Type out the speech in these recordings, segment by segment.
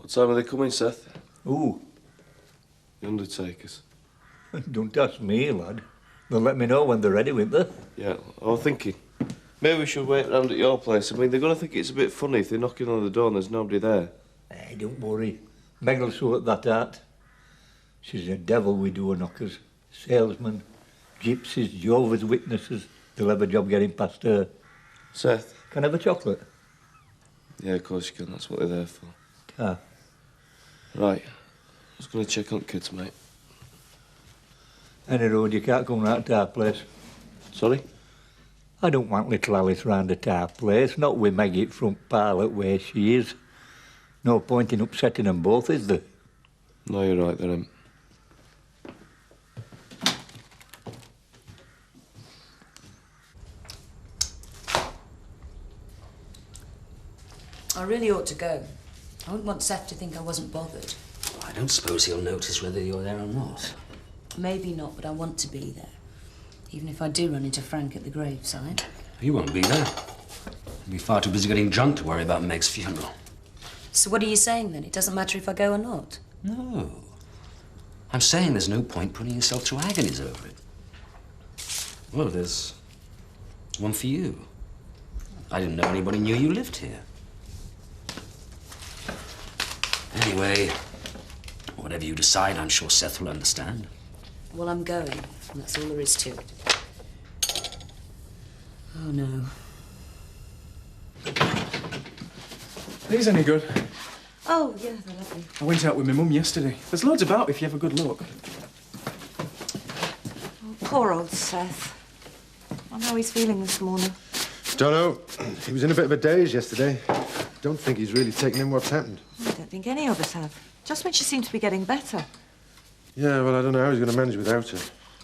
What time are they coming, Seth? Ooh. The undertakers. Don't ask me, lad. They'll let me know when they're ready, won't they? Yeah, I was thinking. Maybe we should wait round at your place. I mean, they're going to think it's a bit funny if they're knocking on the door and there's nobody there. Hey, don't worry. Meg will sort that out. She's a devil with door knockers. Salesmen, gypsies, Jehovah's Witnesses. They'll have a job getting past her. Seth? Can I have a chocolate? Yeah, of course you can. That's what they're there for. Ah. Right. I was going to check on kids, mate. Any road, you can't come round to our place. Sorry? I don't want little Alice round at our place, not with Maggie at front parlour where she is. No point in upsetting them both, is there? No, you're right there, Em. I really ought to go. I wouldn't want Seth to think I wasn't bothered. I don't suppose he'll notice whether you're there or not. Maybe not, but I want to be there. Even if I do run into Frank at the graveside. You won't be there. You'll be far too busy getting drunk to worry about Meg's funeral. So what are you saying then? It doesn't matter if I go or not? No. I'm saying there's no point putting yourself through agonies over it. Well, there's one for you. I didn't know anybody knew you lived here. Anyway, whatever you decide, I'm sure Seth will understand. Well, I'm going, and that's all there is to it. Oh, no. These any good? Oh, yeah, they're lovely. I went out with my mum yesterday. There's loads about if you have a good look. Oh, poor old Seth. I wonder how he's feeling this morning. Don't know. He was in a bit of a daze yesterday. Don't think he's really taken in what's happened. I don't think any of us have. Just when she seems to be getting better. Yeah, well, I don't know how he's going to manage without her.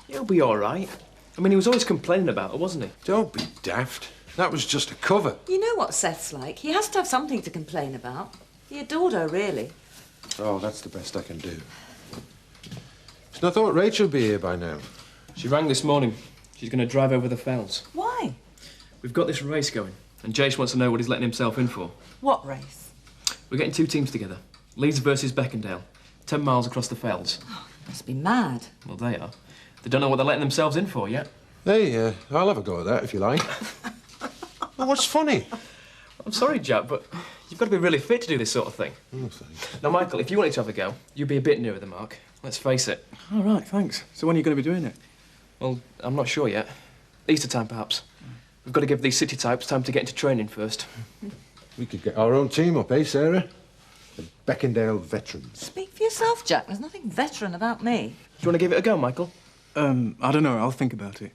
He'll be all right. I mean, he was always complaining about her, wasn't he? Don't be daft. That was just a cover. You know what Seth's like. He has to have something to complain about. He adored her, really. Oh, that's the best I can do. I thought Rachel would be here by now. She rang this morning. She's going to drive over the fells. Why? We've got this race going, and Jace wants to know what he's letting himself in for. What race? We're getting two teams together. Leeds versus Beckendale. 10 miles across the fells. Oh, you must be mad. Well, they are. They don't know what they're letting themselves in for yet. Hey, I'll have a go at that if you like. Well, what's funny? I'm sorry, Jack, but you've got to be really fit to do this sort of thing. Oh, thanks. Now, Michael, if you wanted to have a go, you'd be a bit nearer the mark. Let's face it. All right, thanks. So when are you going to be doing it? Well, I'm not sure yet. Easter time, perhaps. We've got to give these city types time to get into training first. We could get our own team up, eh, Sarah? The Beckendale veterans. Speak for yourself, Jack. There's nothing veteran about me. Do you want to give it a go, Michael? I don't know. I'll think about it.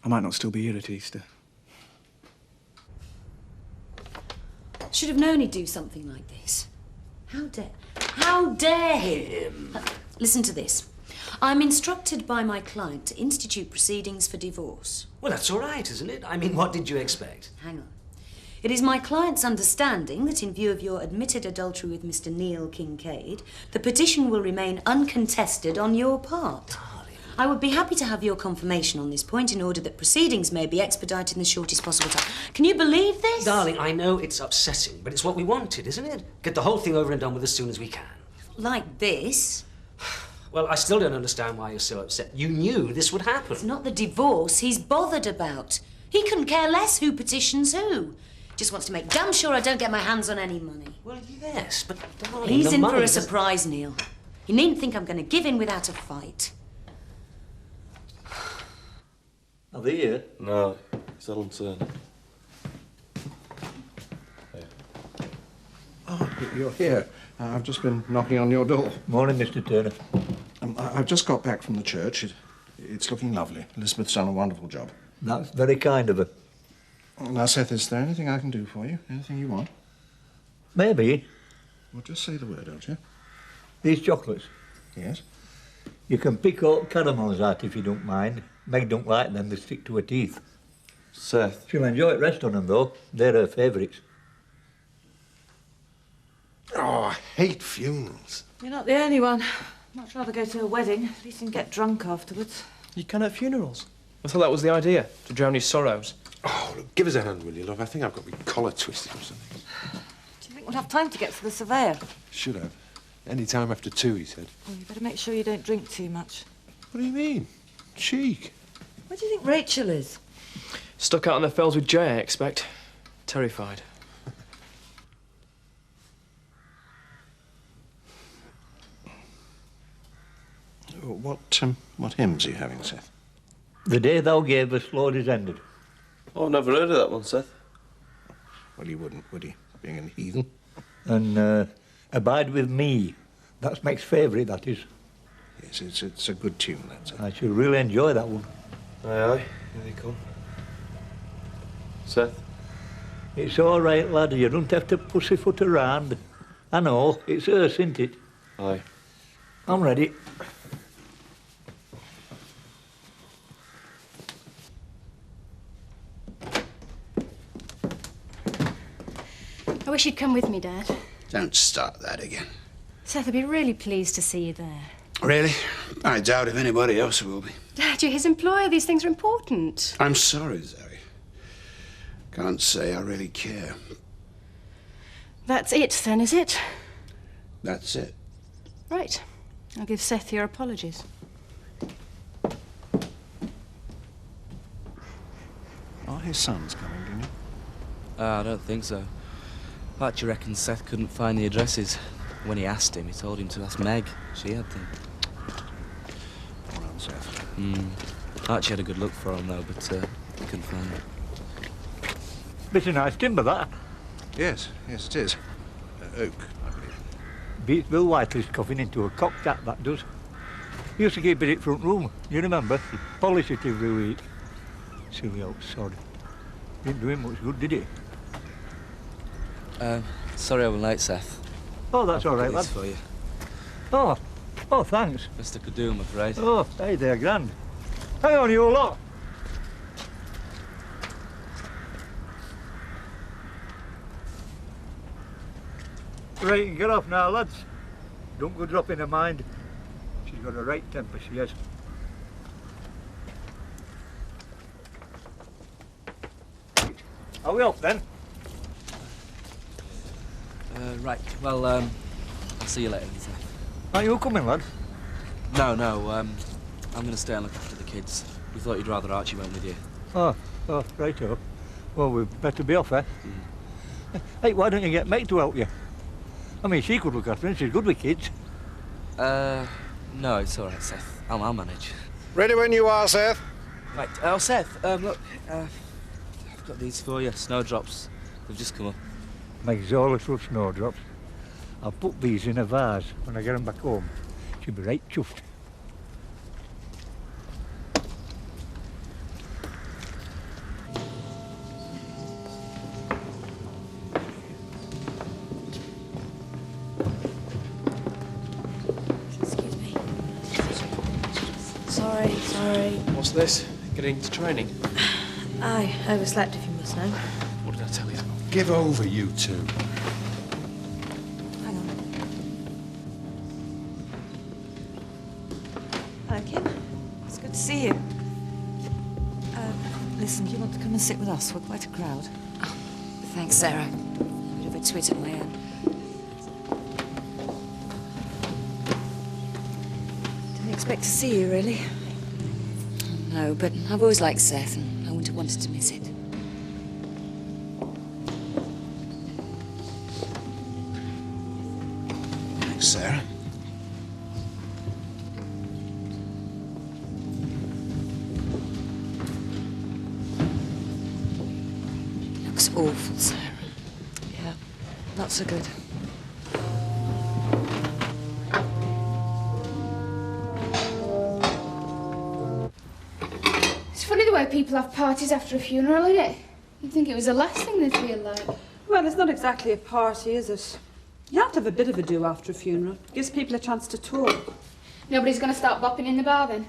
I might not still be here at Easter. Should have known he'd do something like this. How dare him? Listen to this. I'm instructed by my client to institute proceedings for divorce. Well, that's all right, isn't it? I mean, what did you expect? Hang on. It is my client's understanding that in view of your admitted adultery with Mr. Neil Kincaid, the petition will remain uncontested on your part. Darling. I would be happy to have your confirmation on this point in order that proceedings may be expedited in the shortest possible time. Can you believe this? Darling, I know it's upsetting, but it's what we wanted, isn't it? Get the whole thing over and done with as soon as we can. Like this? Well, I still don't understand why you're so upset. You knew this would happen. It's not the divorce he's bothered about. He couldn't care less who petitions who. Just wants to make damn sure I don't get my hands on any money. Well, yes, but darling, He's the in money for a doesn't- surprise, Neil. You needn't think I'm going to give in without a fight. Are they here? No, it's Ellen Turner. Oh, you're here. I've just been knocking on your door. Morning, Mr. Turner. I've just got back from the church. It's looking lovely. Elizabeth's done a wonderful job. That's very kind of her. Now, Seth, is there anything I can do for you? Anything you want? Maybe. Well, just say the word, don't you? These chocolates. Yes? You can pick up caramels out if you don't mind. Meg don't like them, they stick to her teeth. Seth. She'll enjoy it, rest on them, though. They're her favourites. Oh, I hate funerals. You're not the only one. Much rather go to a wedding. At least you can get drunk afterwards. You can at funerals. I thought that was the idea, to drown your sorrows. Oh, look, give us a hand, will you, love? I think I've got my collar twisted or something. Do you think we'll have time to get to the surveyor. Should have. Any time after 2, he said. Well, you better make sure you don't drink too much. What do you mean? Cheek. Where do you think Rachel is? Stuck out on the fells with Jay, I expect. Terrified. What hymns are you having, Seth? The day thou gave us, Lord, is ended. Oh, I've never heard of that one, Seth. Well, he wouldn't, would he? Being an heathen. And abide with me. That's Meg's favourite, that is. Yes, it's a good tune, that's it. I should really enjoy that one. Aye, aye. Here they come. Seth? It's all right, lad. You don't have to pussyfoot around. I know. It's us, isn't it? Aye. I'm ready. I wish you'd come with me, Dad. Don't start that again. Seth, I'd be really pleased to see you there. Really? I doubt if anybody else will be. Dad, you're his employer. These things are important. I'm sorry, Zoe. Can't say I really care. That's it, then, is it? That's it. Right. I'll give Seth your apologies. Are his sons coming, do you know? I don't think so. Archie reckons Seth couldn't find the addresses. When he asked him, he told him to ask Meg. She had them. Poor old Seth. Archie had a good look for him, though, but he couldn't find them. Bit of nice timber, that. Yes, it is. Oak, I believe. Beats Bill Whiteley's coffin into a cocked hat, that does. He used to keep it in front room, you remember? Polish it every week. Silly old sod. Didn't do him much good, did he? Sorry I was late, Seth. Oh, that's all right, lad. For you. Oh, thanks. Best I could do, I'm afraid. Oh, hey there, grand. Hang on, you lot. Right, get off now, lads. Don't go dropping her mind. She's got a right temper, she has. Are we off then? Right, well, I'll see you later, Seth. Are you coming, lad? No, I'm going to stay and look after the kids. We thought you'd rather Archie went with you. Oh, righto. Well, we'd better be off, eh? Hey, why don't you get Meg to help you? I mean, she could look after him. She's good with kids. No, it's all right, Seth. I'll manage. Ready when you are, Seth. Right. Oh, Seth, look, I've got these for you. Snowdrops. They've just come up. Meg's all little snowdrops. I'll put these in a vase when I get them back home. She'll be right chuffed. Excuse me. Sorry. What's this? Getting to training? I overslept, if you must know. What did I tell you? Give over, you two. Hang on. Hello, Kim. It's good to see you. Listen, do you want to come and sit with us? We're quite a crowd. Oh, thanks, Sarah. A bit of a twit of my own. Didn't expect to see you, really. No, but I've always liked Seth, and I wouldn't have wanted to miss it. Thanks, Sarah. Looks awful, Sarah. Yeah, not so good. It's funny the way people have parties after a funeral, isn't it? You'd think it was the last thing they'd feel like. Well, it's not exactly a party, is it? You have to have a bit of a do after a funeral. Gives people a chance to talk. Nobody's going to start bopping in the bar then?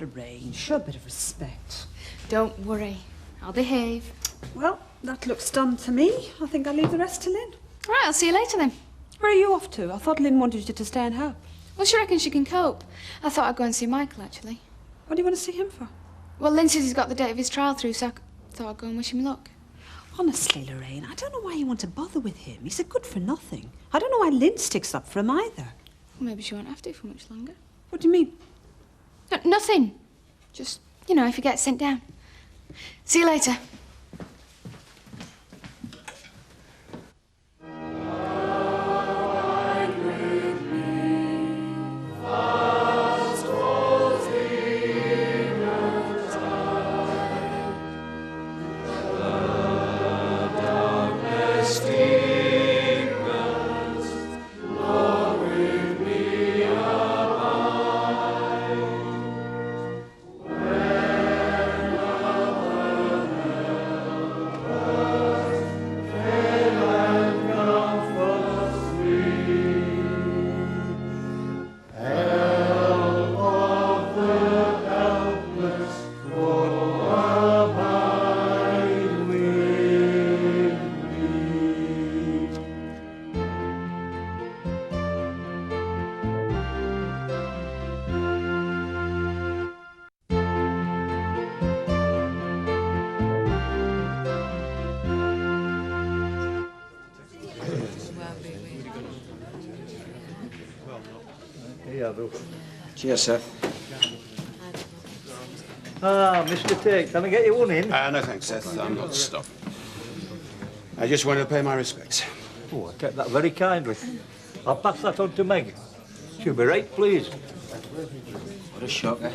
Lorraine, show a bit of respect. Don't worry. I'll behave. Well, that looks done to me. I think I'll leave the rest to Lynn. Right, I'll see you later then. Where are you off to? I thought Lynn wanted you to stay and help. Well, she reckons she can cope. I thought I'd go and see Michael, actually. What do you want to see him for? Well, Lynn says he's got the date of his trial through, so I thought I'd go and wish him luck. Honestly, Lorraine, I don't know why you want to bother with him. He's a good for nothing. I don't know why Lynn sticks up for him either. Well, maybe she won't have to for much longer. What do you mean? No, nothing. Just, you know, if you get sent down. See you later. Cheers, Seth. Ah, Mr. Tate, can I get you one in? No thanks, Seth. I'm not stopping. I just wanted to pay my respects. Oh, I take that very kindly. I'll pass that on to Meg. She'll be right pleased. What a shocker.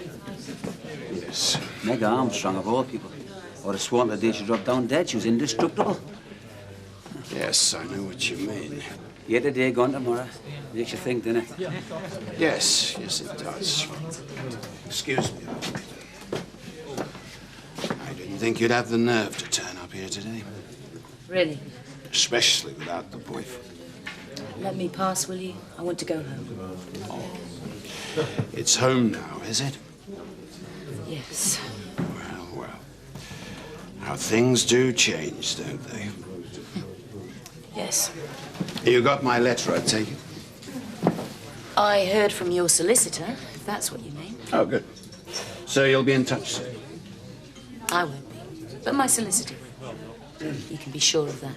Yes. Meg Armstrong, of all people. I would have sworn the day she dropped down dead. She was indestructible. Yes, I know what you mean. Yet a day gone tomorrow. Makes you think, doesn't it? Yes, yes, it does. Excuse me. I didn't think you'd have the nerve to turn up here today. Really? Especially without the boyfriend. Let me pass, will you? I want to go home. Oh. It's home now, is it? Yes. Well, well. How things do change, don't they? Yes. You got my letter, I take it? I heard from your solicitor, if that's what you mean. Oh, good. So you'll be in touch soon? I won't be, but my solicitor will. You can be sure of that.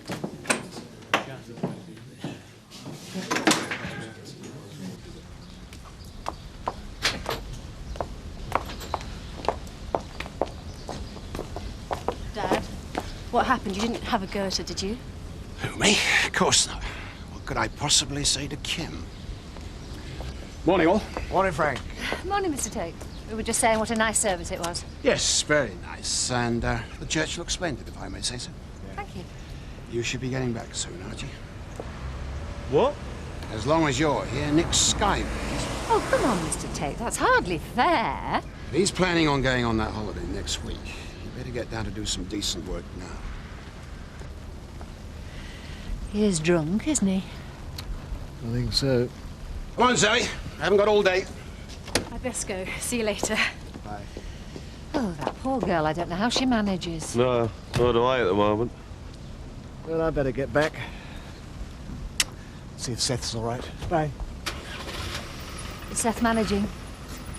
Dad, what happened? You didn't have a go at her, did you? Who, me? Of course not. What could I possibly say to Kim? Morning, all. Morning, Frank. Morning, Mr. Tate. We were just saying what a nice service it was. Yes, very nice. And the church looks splendid, if I may say so. Thank you. You should be getting back soon, aren't you? What? As long as you're here, Nick's Sky. Oh, come on, Mr. Tate. That's hardly fair. He's planning on going on that holiday next week. You better get down to do some decent work now. He is drunk, isn't he? I think so. Come on, Zoe. I haven't got all day. I'd best go. See you later. Bye. Oh, that poor girl. I don't know how she manages. No, nor do I at the moment. Well, I better get back. See if Seth's all right. Bye. Is Seth managing?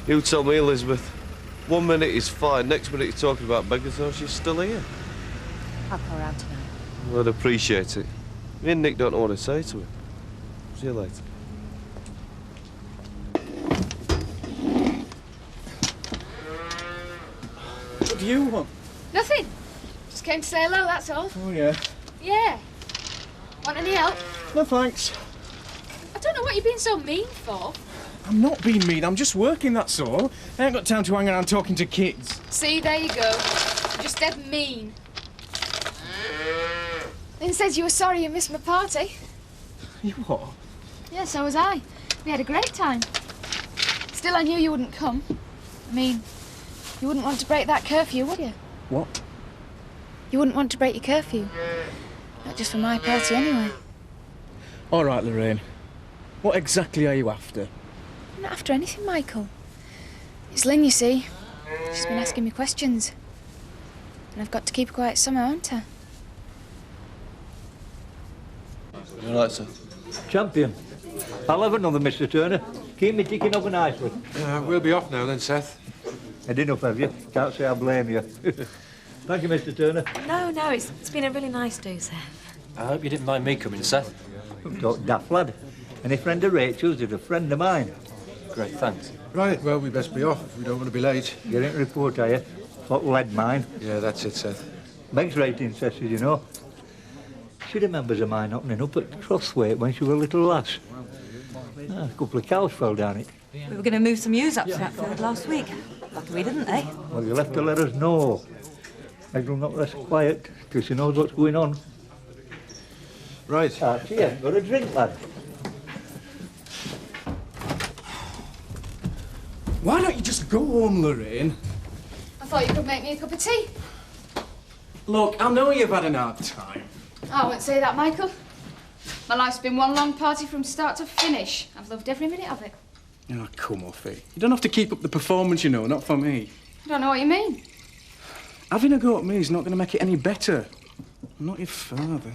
You tell me, Elizabeth. 1 minute he's fine, next minute he's talking about beggars, so she's still here. I'll call round tonight. I'd appreciate it. Me and Nick don't know what to say to him. See you later. What do you want? Nothing. Just came to say hello, that's all. Oh, yeah. Yeah. Want any help? No, thanks. I don't know what you're being so mean for. I'm not being mean, I'm just working, that's all. I ain't got time to hang around talking to kids. See, there you go. You're just dead mean. Lynn says you were sorry you missed my party. You what? Yeah, so was I. We had a great time. Still, I knew you wouldn't come. I mean, you wouldn't want to break that curfew, would you? What? You wouldn't want to break your curfew. Not just for my party, anyway. All right, Lorraine. What exactly are you after? I'm not after anything, Michael. It's Lynn, you see. She's been asking me questions. And I've got to keep her quiet somehow, haven't I? You right, sir? Champion. I'll have another, Mr. Turner. Keep me ticking over nicely. We'll be off now then, Seth. Had enough, have you? Can't say I blame you. Thank you, Mr. Turner. No, it's been a really nice day, Seth. I hope you didn't mind me coming, Seth. Don't talk daft, lad. Any friend of Rachel's is a friend of mine. Great, thanks. Right, well, we best be off if we don't want to be late. Getting a report, are you? What lead mine? Yeah, that's it, Seth. Meg's right interested, you know. She remembers of mine opening up at Crosswaite when she was a little lass. A couple of cows fell down it. We were going to move some ewes up to that field last week. Lucky we didn't, eh? Well, you'll have to let us know. Meg will not rest quiet till she knows what's going on. Right. Archie, you haven't got a drink, lad. Why don't you just go home, Lorraine? I thought you could make me a cup of tea. Look, I know you've had an hard time. I won't say that, Michael. My life's been one long party from start to finish. I've loved every minute of it. Oh, come off it. You don't have to keep up the performance, you know, not for me. I don't know what you mean. Having a go at me is not going to make it any better. I'm not your father.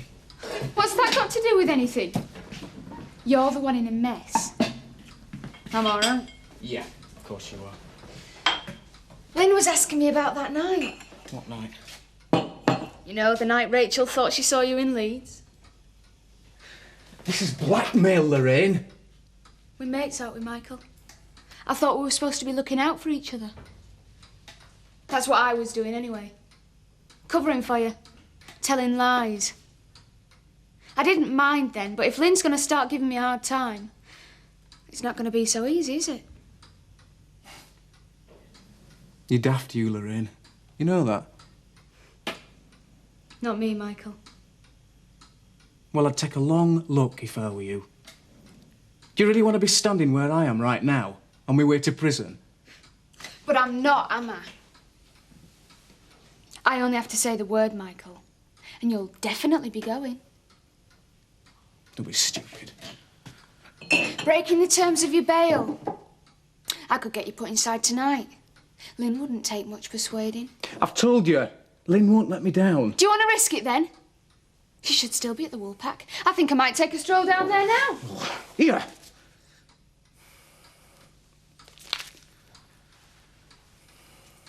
What's that got to do with anything? You're the one in a mess. I'm all right. Yeah, of course you are. Lynn was asking me about that night. What night? You know, the night Rachel thought she saw you in Leeds. This is blackmail, Lorraine. We're mates, aren't we, Michael? I thought we were supposed to be looking out for each other. That's what I was doing anyway. Covering for you. Telling lies. I didn't mind then, but if Lynn's going to start giving me a hard time, it's not going to be so easy, is it? You're daft, you, Lorraine. You know that? Not me, Michael. Well, I'd take a long look if I were you. Do you really want to be standing where I am right now, on my way to prison? But I'm not, am I? I only have to say the word, Michael, and you'll definitely be going. Don't be stupid. Breaking the terms of your bail. I could get you put inside tonight. Lynn wouldn't take much persuading. I've told you, Lynn won't let me down. Do you want to risk it then? She should still be at the Woolpack. I think I might take a stroll down there now. Here.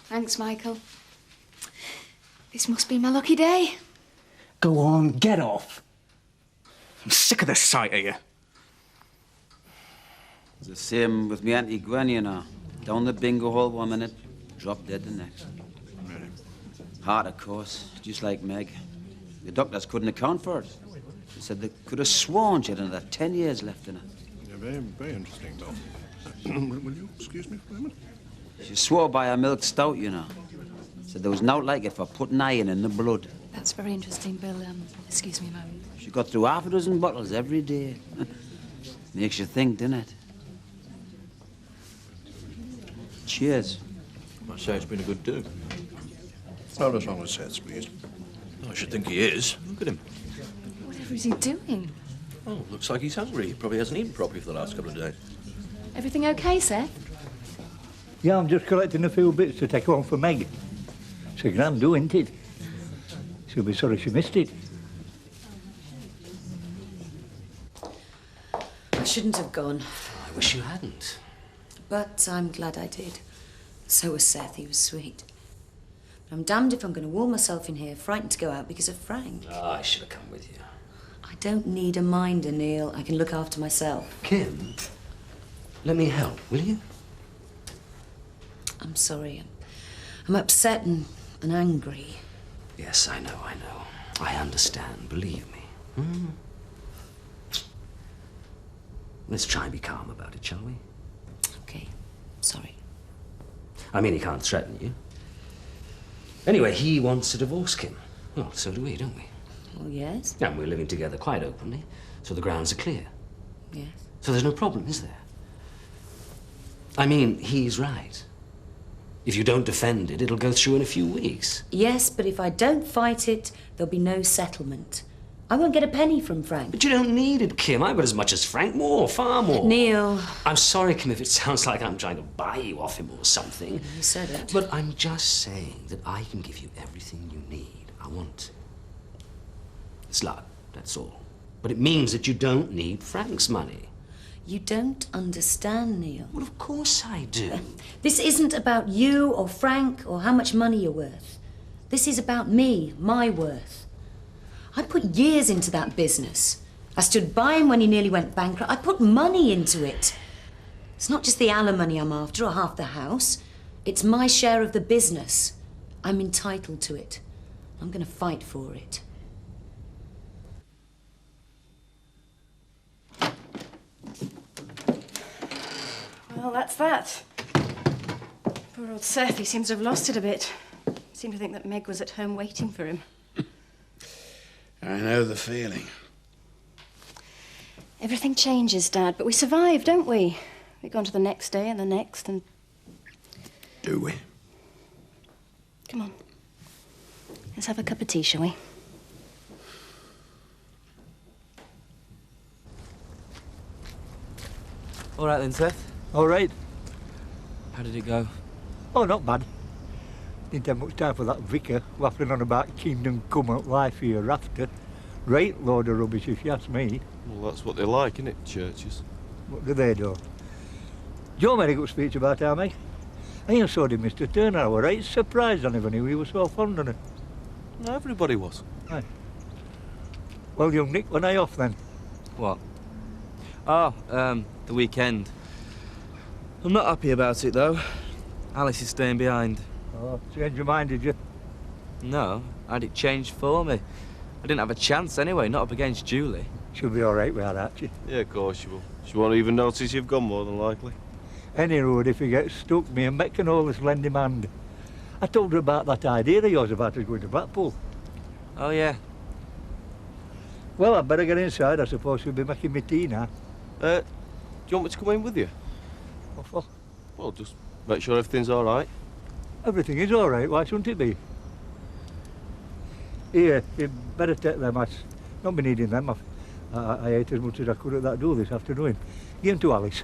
Thanks, Michael. This must be my lucky day. Go on, get off. I'm sick of the sight of you. It's the same with me Auntie Gwen, you know. Down the bingo hole 1 minute, drop dead the next. Heart, of course, just like Meg. The doctors couldn't account for it. They said they could have sworn she had another 10 years left in her. Yeah, very, very interesting, Bill. Will you excuse me for a moment? She swore by her milk stout, you know. Said there was naught like it for putting iron in the blood. That's very interesting, Bill. Excuse me a moment. She got through half a dozen bottles every day. Makes you think, doesn't it? Cheers. I'd say it's been a good do. Not as long as Seth's pleased. I should think he is. Look at him. Whatever is he doing? Oh, looks like he's hungry. He probably hasn't eaten properly for the last couple of days. Everything okay, Seth? Yeah, I'm just collecting a few bits to take home for Meg. It's a grand do, isn't it? She'll be sorry she missed it. I shouldn't have gone. I wish you hadn't. But I'm glad I did. So was Seth. He was sweet. But I'm damned if I'm going to wall myself in here, frightened to go out because of Frank. Oh, I should have come with you. I don't need a minder, Neil. I can look after myself. Kim, let me help, will you? I'm sorry. I'm upset and angry. Yes, I know. I understand, believe me. Hmm. Let's try and be calm about it, shall we? Okay, sorry. I mean, he can't threaten you. Anyway, he wants to divorce Kim. Well, so do we, don't we? Well, yes. And we're living together quite openly, so the grounds are clear. Yes. So there's no problem, is there? I mean, he's right. If you don't defend it, it'll go through in a few weeks. Yes, but if I don't fight it, there'll be no settlement. I won't get a penny from Frank. But you don't need it, Kim. I've got as much as Frank. More, far more. Neil. I'm sorry, Kim, if it sounds like I'm trying to buy you off him or something. You said it. But I'm just saying that I can give you everything you need. I want to. It's luck, that's all. But it means that you don't need Frank's money. You don't understand, Neil. Well, of course I do. This isn't about you or Frank or how much money you're worth. This is about me, my worth. I put years into that business. I stood by him when he nearly went bankrupt. I put money into it. It's not just the alimony I'm after or half the house. It's my share of the business. I'm entitled to it. I'm going to fight for it. Well, that's that. Poor old Seth, he seems to have lost it a bit. Seemed to think that Meg was at home waiting for him. I know the feeling. Everything changes, Dad, but we survive, don't we? We go on to the next day and the next and... Do we? Come on. Let's have a cup of tea, shall we? All right then, Seth. All right. How did it go? Oh, not bad. Didn't have much time for that vicar waffling on about kingdom come at life hereafter. Right load of rubbish, if you ask me. Well, that's what they like, isn't it, churches? What do they do? Joe made a good speech about her, mate. And so did Mr. Turner. I was right surprised I never knew he was so fond of her. No, everybody was. Aye. Well, young Nick, when are you off then? What? Oh, the weekend. I'm not happy about it, though. Alice is staying behind. Oh, changed your mind, did you? No, I had it changed for me. I didn't have a chance anyway, not up against Julie. She'll be all right with that, actually. Yeah, of course she will. She won't even notice you've gone, more than likely. Any road, if he gets stuck, me and Beck can always lend him hand. I told her about that idea of yours about us going to Blackpool. Oh, yeah. Well, I'd better get inside. I suppose she'll be making me tea now. Do you want me to come in with you? What for? Well, just make sure everything's all right. Everything is all right. Why shouldn't it be? Here, you better take them. I've not been needing them. I ate as much as I could at that door this afternoon. Give them to Alice.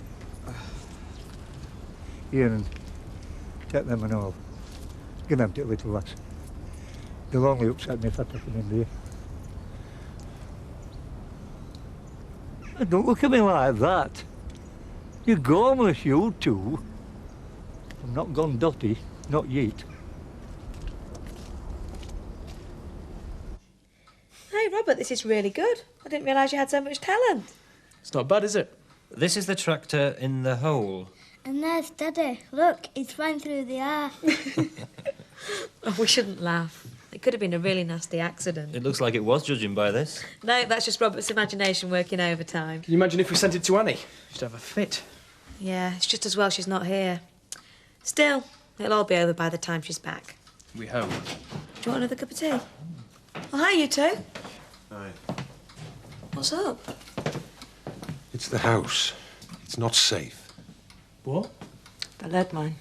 Here, and take them and all. Give them to the little lads. They'll only upset me if I take them in there. Don't look at me like that. You're gormless, you two. I'm not gone dotty, not yet. Hey, Robert, this is really good. I didn't realise you had so much talent. It's not bad, is it? This is the tractor in the hole. And there's Daddy. Look, he's flying through the air. Oh, we shouldn't laugh. It could have been a really nasty accident. It looks like it was, judging by this. No, that's just Robert's imagination working overtime. Can you imagine if we sent it to Annie? She'd have a fit. Yeah, it's just as well she's not here. Still, it'll all be over by the time she's back. We hope. Do you want another cup of tea? Oh, hi, you two. Aye. What's up? It's the house. It's not safe. What? The lead mine.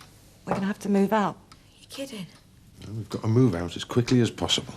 We're going to have to move out. You kidding? We've got to move out as quickly as possible.